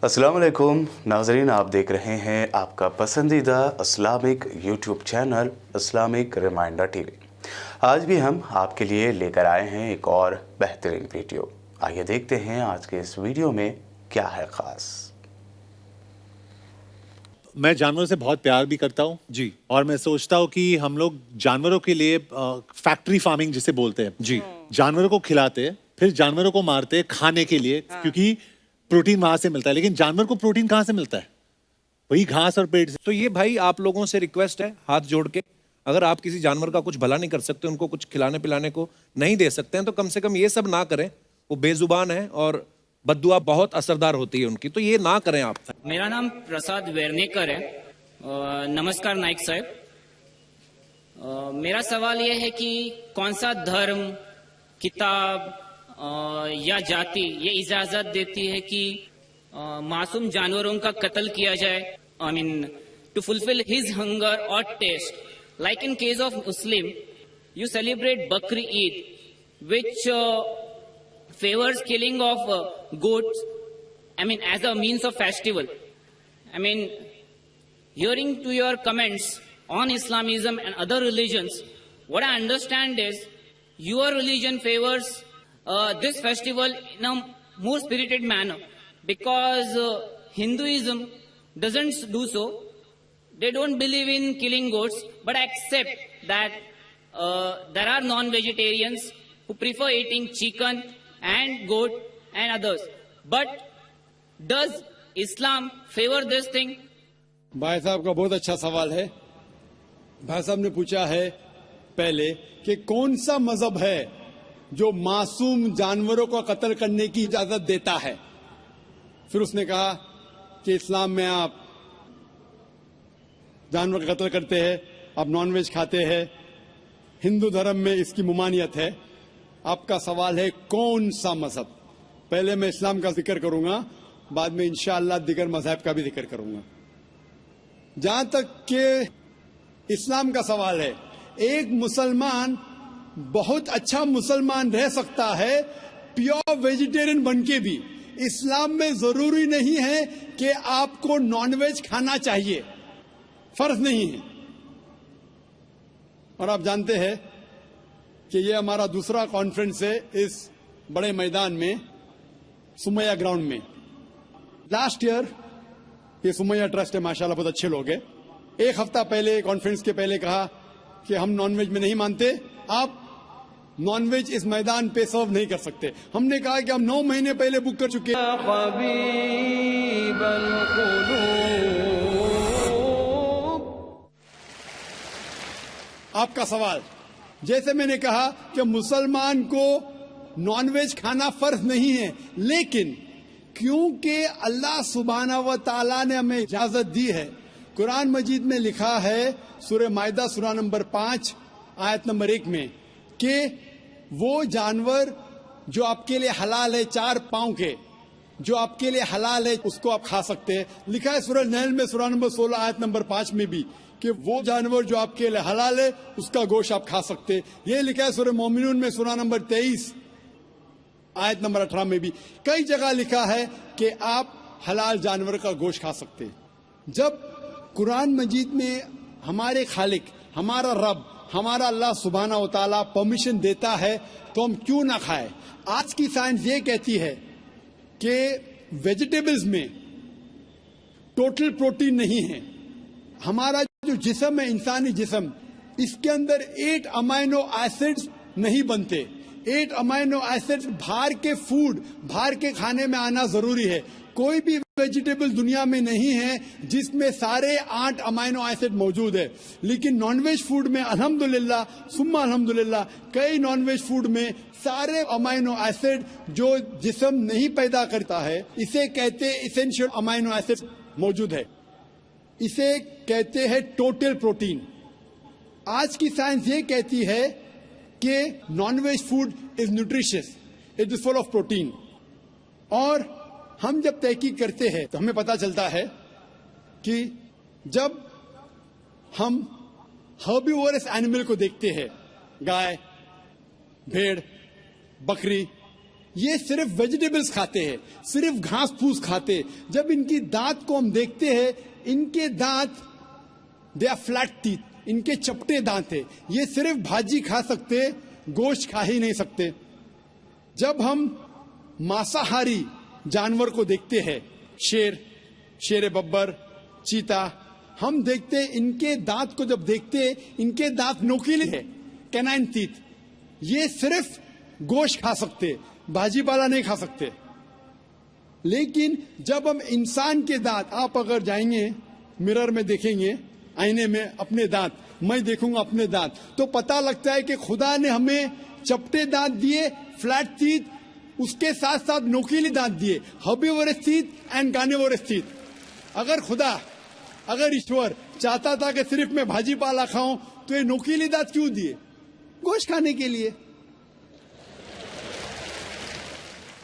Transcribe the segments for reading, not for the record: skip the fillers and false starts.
अस्सलाम वालेकुम नाज़रीन, आप देख रहे हैं आपका पसंदीदा Islamic YouTube channel Islamic reminder TV. आज भी हम आपके लिए लेकर आए हैं एक और बेहतरीन वीडियो। आइए देखते हैं आज के इस वीडियो में क्या है ख़ास। मैं जानवरों से बहुत प्यार भी करता हूँ जी। और मैं सोचता हूँ कि हम लोग जानवरों के लिए फैक्ट्री फार्मिंग जिसे बोलते हैं जी। जानवरों को खिलाते फिर जानवरों को मारते खाने के लिए, क्योंकि प्रोटीन वहां से मिलता है। लेकिन जानवर को प्रोटीन कहाँ से मिलता है? वही घास और पेट से। तो ये भाई आप लोगों से रिक्वेस्ट है हाथ जोड़ के, अगर आप किसी जानवर का कुछ भला नहीं कर सकते, उनको कुछ खिलाने पिलाने को नहीं दे सकते हैं, तो कम से कम ये सब ना करें। वो बेजुबान है और बद्दुआ बहुत असरदार होती है उनकी, तो ये ना करें आप। मेरा नाम प्रसाद वेर्नेकर है। नमस्कार नाइक साहब। मेरा सवाल यह है कि कौन सा धर्म, किताब या जाति ये इजाजत देती है कि मासूम जानवरों का कत्ल किया जाए, I mean to fulfil his hunger और taste. Like in case of Muslim, you celebrate Bakri Eid which favors killing of goats, I mean as a means of festival. I mean, hearing to your comments on Islamism and other religions, what I understand is your religion favors this festival in a more spirited manner, because Hinduism doesn't do so. They don't believe in killing goats, but accept that there are non-vegetarians who prefer eating chicken and goat and others. But does Islam favor this thing? भाई साहब का बहुत अच्छा सवाल है। भाई साहब ने पूछा है पहले कि कौन सा मजहब है जो मासूम जानवरों को कत्ल करने की इजाजत देता है। फिर उसने कहा कि इस्लाम में आप जानवर का कत्ल करते हैं, आप नॉनवेज खाते हैं, हिंदू धर्म में इसकी मुमानियत है। आपका सवाल है कौन सा मजहब। पहले मैं इस्लाम का जिक्र करूंगा, बाद में इंशाअल्लाह दिगर मजहब का भी जिक्र करूंगा। जहां तक के इस्लाम का सवाल है, एक मुसलमान बहुत अच्छा मुसलमान रह सकता है प्योर वेजिटेरियन बनके भी। इस्लाम में जरूरी नहीं है कि आपको नॉनवेज खाना चाहिए, फर्ज नहीं है। और आप जानते हैं कि ये हमारा दूसरा कॉन्फ्रेंस है इस बड़े मैदान में, सुमैया ग्राउंड में। लास्ट ईयर ये सुमैया ट्रस्ट है, माशाल्लाह बहुत अच्छे लोग हैं। एक हफ्ता पहले कॉन्फ्रेंस के पहले कहा कि हम नॉनवेज में नहीं मानते, आप नॉनवेज इस मैदान पे सर्व नहीं कर सकते। हमने कहा कि हम 9 महीने पहले बुक कर चुके हैं। आपका सवाल, जैसे मैंने कहा कि मुसलमान को नॉनवेज खाना फर्ज नहीं है, लेकिन क्योंकि अल्लाह सुब्हाना व तआला ने हमें इजाजत दी है, कुरान मजीद में लिखा है सूरह माइदा सूरा नंबर 5 आयत नंबर 1 में कि वो जानवर जो आपके लिए हलाल है, 4 पांव के जो आपके लिए हलाल है, उसको आप खा सकते हैं। लिखा है सूरह नहल में सूरा नंबर 16 आयत नंबर 5 में भी कि वो जानवर जो आपके लिए हलाल है उसका गोश्त आप खा सकते हैं। ये लिखा है सूरह मोमिनून में सूरा नंबर 23 आयत नंबर 18 में भी। कई जगह लिखा है कि आप हलाल जानवर का गोश्त खा सकते हैं। जब कुरान मजीद में हमारे खालिक, हमारा रब, हमारा अल्लाह सुब्हाना व तआला परमिशन देता है तो हम क्यों ना खाएं। आज की साइंस ये कहती है कि वेजिटेबल्स में टोटल प्रोटीन नहीं है। हमारा जो जिस्म है, इंसानी जिस्म, इसके अंदर 8 अमाइनो एसिड्स नहीं बनते। 8 अमाइनो एसिड्स बाहर के फूड, बाहर के खाने में आना जरूरी है। कोई भी वेजिटेबल दुनिया में नहीं है जिसमें सारे 8 अमाइनो एसिड मौजूद है। लेकिन नॉनवेज फूड में अल्हम्दुलिल्लाह सुम्मा अल्हम्दुलिल्लाह कई नॉनवेज फूड में सारे अमाइनो एसिड जो जिस्म नहीं पैदा करता है, इसे कहते इसेंशियल अमाइनो एसिड मौजूद है। इसे कहते हैं टोटल प्रोटीन। आज की साइंस ये कहती है कि non-veg food is nutritious, it is full of protein. और हम जब तहकीक करते हैं तो हमें पता चलता है कि जब हम हर्बीवोरस एनिमल को देखते हैं, गाय, भेड़, बकरी, ये सिर्फ वेजिटेबल्स खाते हैं, सिर्फ घास फूस खाते हैं। जब इनकी दांत को हम देखते हैं, इनके दांत दे आर फ्लैट टीथ, इनके चपटे दांत है। ये सिर्फ भाजी खा सकते, गोश्त खा ही नहीं सकते। जब हम मांसाहारी जानवर को देखते हैं, शेर बब्बर, चीता, हम देखते हैं इनके दांत को जब देखते हैं, इनके दांत नोकीले है, कैनाइन टीथ। ये सिर्फ गोश्त खा सकते, भाजी पाला नहीं खा सकते। लेकिन जब हम इंसान के दांत, आप अगर जाएंगे मिरर में देखेंगे, आईने में अपने दांत, मैं देखूंगा अपने दांत, तो पता लगता है कि खुदा ने हमें चपटे दांत दिए, फ्लैट टीथ, उसके साथ साथ नोकीले दांत दिए, herbivorous teeth and carnivorous teeth. अगर ईश्वर चाहता था कि सिर्फ मैं भाजी पाला खाऊं, तो ये नोकीले दांत क्यों दिए? गोश्त खाने के लिए।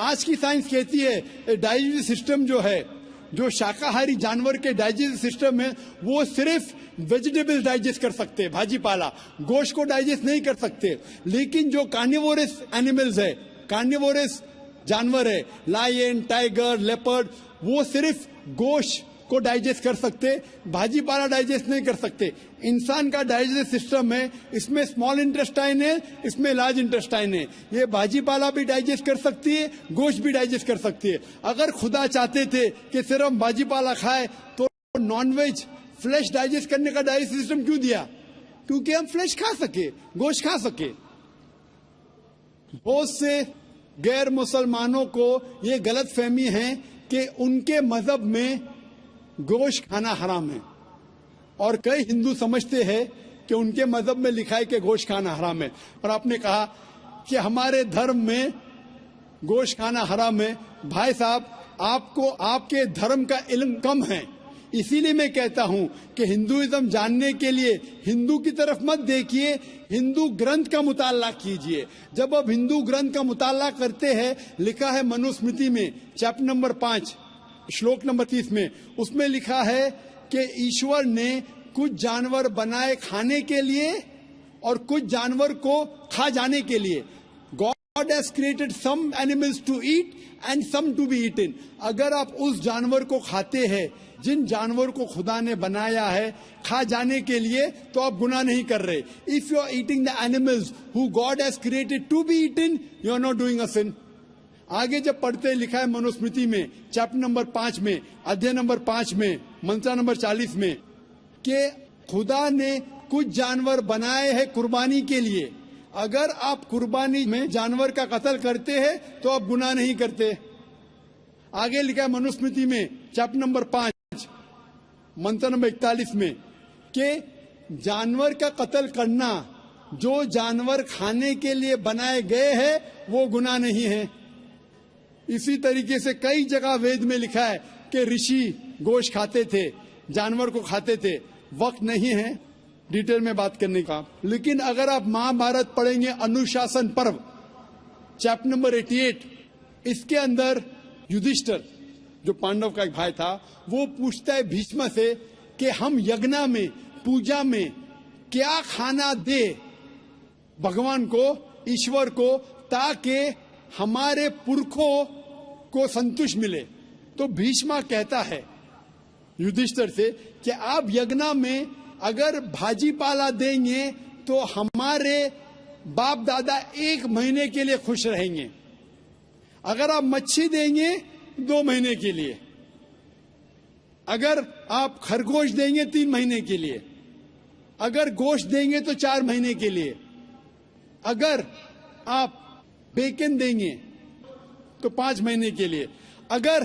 आज की साइंस कहती है डाइजेस्टिव सिस्टम जो है, जो शाकाहारी जानवर के डाइजेस्टिव सिस्टम है, वो सिर्फ वेजिटेबल्स डाइजेस्ट कर सकते हैं, भाजी पाला, गोश्त को डाइजेस्ट नहीं कर सकते। लेकिन जो कार्निवोरस एनिमल्स है, कार्निवोरस जानवर है, लायन, टाइगर, लेपर्ड, वो सिर्फ गोश्त को डाइजेस्ट कर सकते, भाजी पाला डाइजेस्ट नहीं कर सकते। इंसान का डाइजेस्ट सिस्टम है, इसमें स्मॉल इंटेस्टाइन है, इसमें लार्ज इंटेस्टाइन है। ये भाजी पाला भी डाइजेस्ट कर सकती है, गोश्त भी डाइजेस्ट कर सकती है। अगर खुदा चाहते थे कि सिर्फ हम भाजी पाला खाए, तो नॉनवेज फ्लेश डाइजेस्ट करने का डाइजेस्ट सिस्टम क्यों दिया? क्योंकि हम फ्लेश खा सके, गोश्त खा सके। बहुत से गैर मुसलमानों को ये गलत फहमी है कि उनके मजहब में गोश्त खाना हराम है, और कई हिंदू समझते हैं कि उनके मजहब में लिखा है कि गोश्त खाना हराम है। और आपने कहा कि हमारे धर्म में गोश्त खाना हराम है। भाई साहब, आपको आपके धर्म का इल्म कम है, इसीलिए मैं कहता हूं कि हिंदुइज्म जानने के लिए हिंदू की तरफ मत देखिए, हिंदू ग्रंथ का मुताला कीजिए। जब आप हिंदू ग्रंथ का मुताला करते हैं, लिखा है मनुस्मृति में चैप्टर नंबर 5 श्लोक नंबर 30 में, उसमें लिखा है कि ईश्वर ने कुछ जानवर बनाए खाने के लिए और कुछ जानवर को खा जाने के लिए। God has created some animals to eat and some to be eaten. अगर आप उस जानवर को खाते हैं जिन जानवर को खुदा ने बनाया है खा जाने के लिए, तो आप गुनाह नहीं कर रहे। If you are eating the animals who God has created to be eaten, you are not doing a sin. आगे जब पढ़ते लिखा है मनुस्मृति में चैप्टर नंबर 5 में, अध्याय नंबर 5 में, मंत्र नंबर 40 में, कि खुदा ने कुछ जानवर बनाए हैं कुर्बानी के लिए। अगर आप कुर्बानी में जानवर का कत्ल करते हैं तो आप गुनाह नहीं करते। आगे लिखा है मनुस्मृति में चैप्टर नंबर 5 मंत्र नंबर 41 में कि जानवर का कत्ल करना, जो जानवर खाने के लिए बनाए गए हैं, वो गुनाह नहीं है। इसी तरीके से कई जगह वेद में लिखा है कि ऋषि गोश्त खाते थे, जानवर को खाते थे। वक्त नहीं है डिटेल में बात करने का, लेकिन अगर आप महाभारत पढ़ेंगे अनुशासन पर्व चैप्टर नंबर 88, इसके अंदर युधिष्ठिर जो पांडव का एक भाई था, वो पूछता है भीष्म से कि हम यज्ञ में, पूजा में क्या खाना दे भगवान को, ईश्वर को, ताकि हमारे पुरखों को संतुष्ट मिले। तो भीष्म कहता है युधिष्ठिर से कि आप यज्ञ में अगर भाजी पाला देंगे तो हमारे बाप दादा 1 महीने के लिए खुश रहेंगे। अगर आप मच्छी देंगे 2 महीने के लिए, अगर आप खरगोश देंगे 3 महीने के लिए, अगर गोश्त देंगे तो 4 महीने के लिए, अगर आप बेकन देंगे तो 5 महीने के लिए, अगर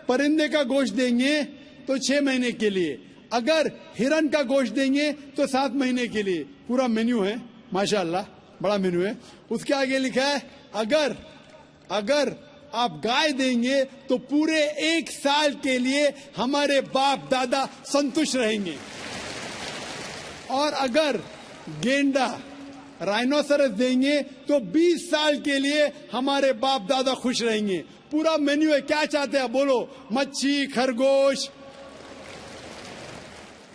परिंदे का गोश्त देंगे तो 6 महीने के लिए, अगर हिरन का गोश्त देंगे तो 7 महीने के लिए। पूरा मेन्यू है, माशाअल्लाह बड़ा मेन्यू है। उसके आगे लिखा है अगर आप गाय देंगे तो पूरे 1 साल के लिए हमारे बाप दादा संतुष्ट रहेंगे, और अगर गेंडा राइनोसरस देंगे तो 20 साल के लिए हमारे बाप दादा खुश रहेंगे। पूरा मेन्यू है। क्या चाहते हैं बोलो? मच्छी, खरगोश,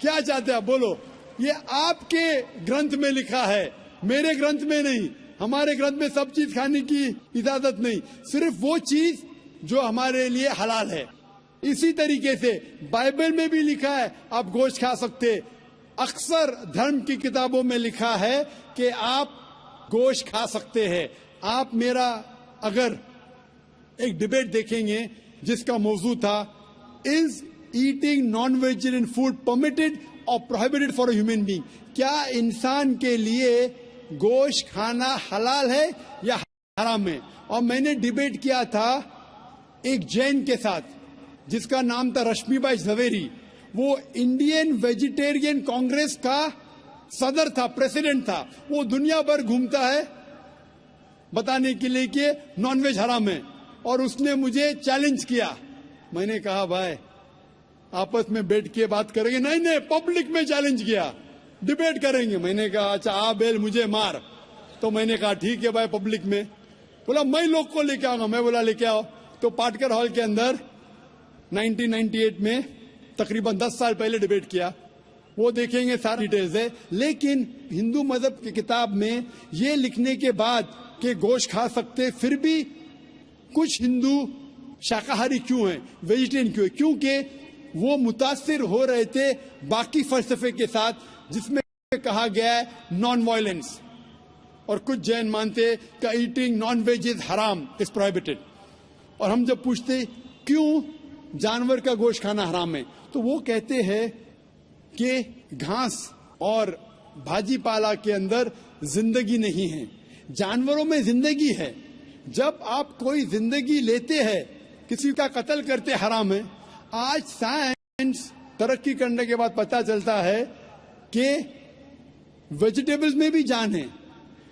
क्या चाहते हैं बोलो? ये आपके ग्रंथ में लिखा है, मेरे ग्रंथ में नहीं। हमारे ग्रंथ में सब चीज खाने की इजाजत नहीं, सिर्फ वो चीज जो हमारे लिए हलाल है। इसी तरीके से बाइबल में भी लिखा है आप गोश्त खा सकते। अक्सर धर्म की किताबों में लिखा है कि आप गोश्त खा सकते हैं। आप मेरा अगर एक डिबेट देखेंगे जिसका मौजू था is eating non vegetarian food permitted और prohibited for a human being, क्या इंसान के लिए गोश्त खाना हलाल है या हराम है। और मैंने डिबेट किया था एक जैन के साथ जिसका नाम था रश्मिबाई झवेरी। वो इंडियन वेजिटेरियन कांग्रेस का सदर था, प्रेसिडेंट था। वो दुनिया भर घूमता है बताने के लिए कि नॉनवेज हराम है, और उसने मुझे चैलेंज किया। मैंने कहा भाई आपस में बैठ के बात करेंगे। नहीं, पब्लिक में चैलेंज किया, डिबेट करेंगे। मैंने कहा अच्छा आ बेल मुझे मार। तो मैंने कहा ठीक है भाई पब्लिक में। बोला मैं लोग को लेके आऊंगा। मैं बोला लेके आओ। तो पाटकर हॉल के अंदर 1998 में तकरीबन 10 साल पहले डिबेट किया। वो देखेंगे सारी डिटेल्स है। लेकिन हिंदू मजहब की किताब में ये लिखने के बाद कि गोश्त खा सकते, फिर भी कुछ हिंदू शाकाहारी क्यों हैं, वेजिटेरियन क्यों है? क्योंकि वो मुतासिर हो रहे थे बाकी फलसफे के साथ जिसमें कहा गया है नॉन वायलेंस। और कुछ जैन मानते कि ईटिंग नॉन वेज इज हराम, इज प्रोहिबिटेड। और हम जब पूछते क्यों जानवर का गोश्त खाना हराम है, तो वो कहते हैं कि घास और भाजी पाला के अंदर जिंदगी नहीं है, जानवरों में जिंदगी है। जब आप कोई जिंदगी लेते हैं, किसी का कत्ल करते हराम है। आज साइंस तरक्की करने के बाद पता चलता है कि वेजिटेबल्स में भी जान है,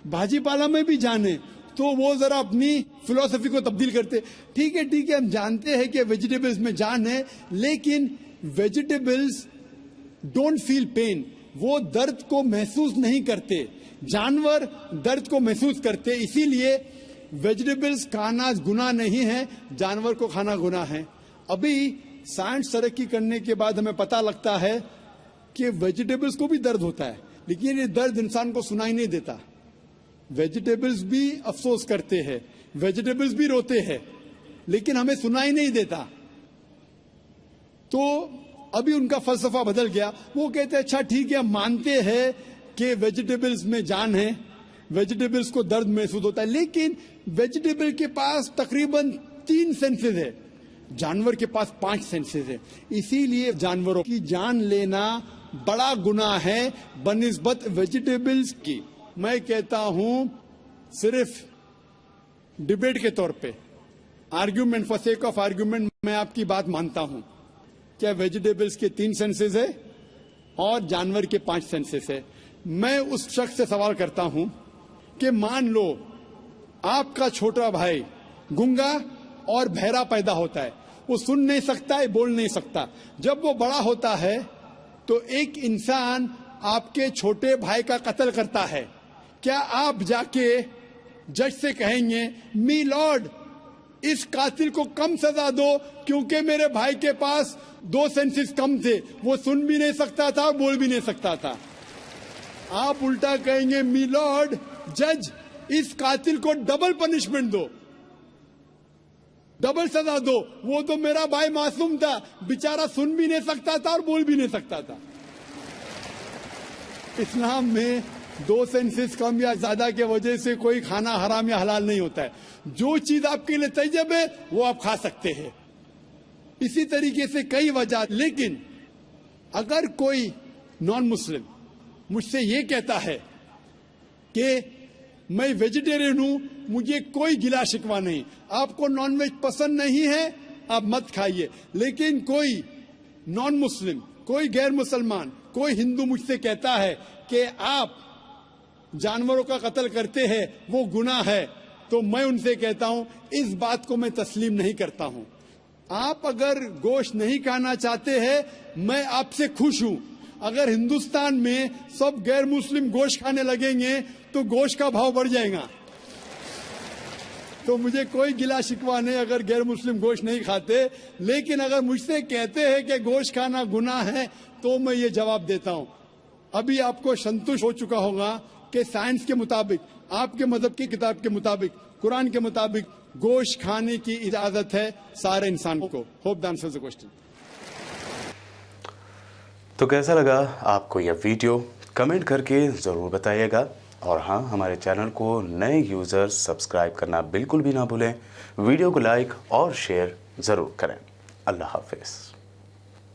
भाजी पाला में भी जान है। तो वो जरा अपनी फिलॉसफी को तब्दील करते। ठीक है, हम जानते हैं कि वेजिटेबल्स में जान है, लेकिन वेजिटेबल्स डोंट फील पेन, वो दर्द को महसूस नहीं करते। जानवर दर्द को महसूस करते, इसीलिए वेजिटेबल्स खाना गुनाह नहीं है, जानवर को खाना गुनाह है। अभी साइंस तरक्की करने के बाद हमें पता लगता है कि वेजिटेबल्स को भी दर्द होता है, लेकिन ये दर्द इंसान को सुनाई नहीं देता। वेजिटेबल्स भी अफसोस करते हैं, वेजिटेबल्स भी रोते हैं, लेकिन हमें सुनाई नहीं देता। तो अभी उनका फलसफा बदल गया। वो कहते हैं अच्छा ठीक है, हम मानते हैं कि वेजिटेबल्स में जान है, वेजिटेबल्स को दर्द महसूस होता है, लेकिन वेजिटेबल के पास तकरीबन 3 सेंसेस है, जानवर के पास 5 सेंसेस है। इसीलिए जानवरों की जान लेना बड़ा गुनाह है बनिस्बत वेजिटेबल्स की। मैं कहता हूं सिर्फ डिबेट के तौर पे, argument, for sake of argument, मैं आपकी बात मानता हूं। क्या वेजिटेबल्स के 3 सेंसेस है और जानवर के 5 सेंसेस है। मैं उस शख्स से सवाल करता हूं कि मान लो आपका छोटा भाई गूंगा और बहरा पैदा होता है, वो सुन नहीं सकता है, बोल नहीं सकता। जब वो बड़ा होता है तो एक इंसान आपके छोटे भाई का कत्ल करता है, क्या आप जाके जज से कहेंगे मी लॉर्ड इस कातिल को कम सजा दो क्योंकि मेरे भाई के पास 2 सेंसेस कम थे, वो सुन भी नहीं सकता था, बोल भी नहीं सकता था? आप उल्टा कहेंगे मी लॉर्ड जज इस कातिल को डबल पनिशमेंट दो, डबल सजा दो, वो तो मेरा भाई मासूम था, बेचारा सुन भी नहीं सकता था और बोल भी नहीं सकता था। इस्लाम में 2 सेंसेस कम या ज्यादा के वजह से कोई खाना हराम या हलाल नहीं होता है। जो चीज आपके लिए तैयब है वो आप खा सकते हैं। इसी तरीके से कई वजह। लेकिन अगर कोई नॉन मुस्लिम मुझसे ये कहता है कि मैं वेजिटेरियन हूं, मुझे कोई गिला शिकवा नहीं, आपको नॉनवेज पसंद नहीं है आप मत खाइए, लेकिन कोई नॉन मुस्लिम, कोई गैर मुसलमान, कोई हिंदू मुझसे कहता है कि आप जानवरों का कत्ल करते हैं वो गुनाह है, तो मैं उनसे कहता हूं इस बात को मैं तस्लीम नहीं करता हूं। आप अगर गोश्त नहीं खाना चाहते हैं, मैं आपसे खुश हूं। अगर हिंदुस्तान में सब गैर मुस्लिम गोश्त खाने लगेंगे तो गोश्त का भाव बढ़ जाएगा। तो मुझे कोई गिला शिकवा नहीं अगर गैर मुस्लिम गोश्त नहीं खाते, लेकिन अगर मुझसे कहते हैं कि गोश्त खाना गुनाह है तो मैं ये जवाब देता हूं। अभी आपको संतुष्ट हो चुका होगा कि साइंस के मुताबिक आपके मजहब की किताब के मुताबिक, कुरान के मुताबिक गोश्त खाने की इजाजत है सारे इंसान को। Hope the answers the question. तो कैसा लगा आपको यह वीडियो, कमेंट करके ज़रूर बताइएगा। और हाँ, हमारे चैनल को नए यूज़र्स सब्सक्राइब करना बिल्कुल भी ना भूलें। वीडियो को लाइक और शेयर ज़रूर करें। अल्लाह हाफिज़।